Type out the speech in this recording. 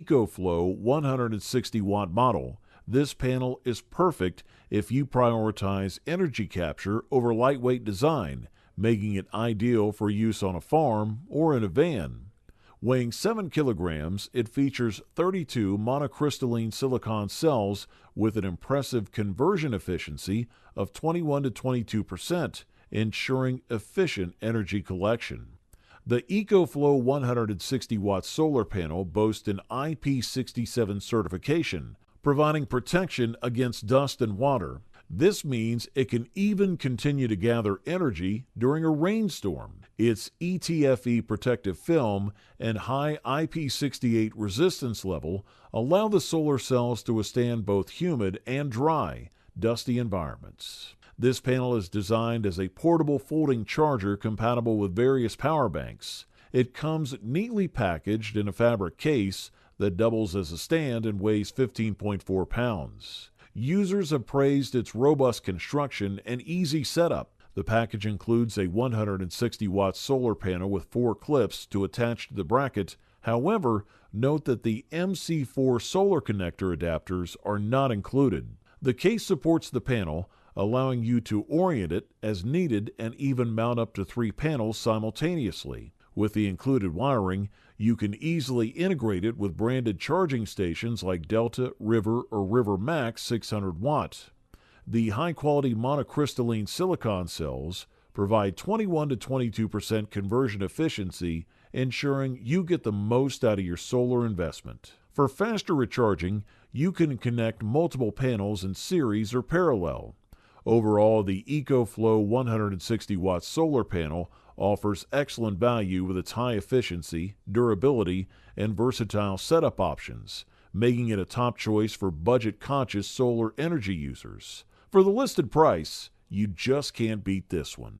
EcoFlow 160 watt model. This panel is perfect if you prioritize energy capture over lightweight design, making it ideal for use on a farm or in a van. Weighing 7 kilograms, it features 32 monocrystalline silicon cells with an impressive conversion efficiency of 21 to 22%, ensuring efficient energy collection. The EcoFlow 160 watt solar panel boasts an IP67 certification, providing protection against dust and water. This means it can even continue to gather energy during a rainstorm. Its ETFE protective film and high IP68 resistance level allow the solar cells to withstand both humid and dry, dusty environments. This panel is designed as a portable folding charger compatible with various power banks. It comes neatly packaged in a fabric case that doubles as a stand and weighs 15.4 pounds. Users have praised its robust construction and easy setup. The package includes a 160 watt solar panel with 4 clips to attach to the bracket. However, note that the MC4 solar connector adapters are not included. The case supports the panel, allowing you to orient it as needed and even mount up to 3 panels simultaneously. With the included wiring, you can easily integrate it with branded charging stations like Delta, River, or River Max 600 watt. The high-quality monocrystalline silicon cells provide 21 to 22% conversion efficiency, ensuring you get the most out of your solar investment. For faster recharging, you can connect multiple panels in series or parallel. Overall, the EcoFlow 160 watt solar panel offers excellent value with its high efficiency, durability, and versatile setup options, making it a top choice for budget-conscious solar energy users. For the listed price, you just can't beat this one.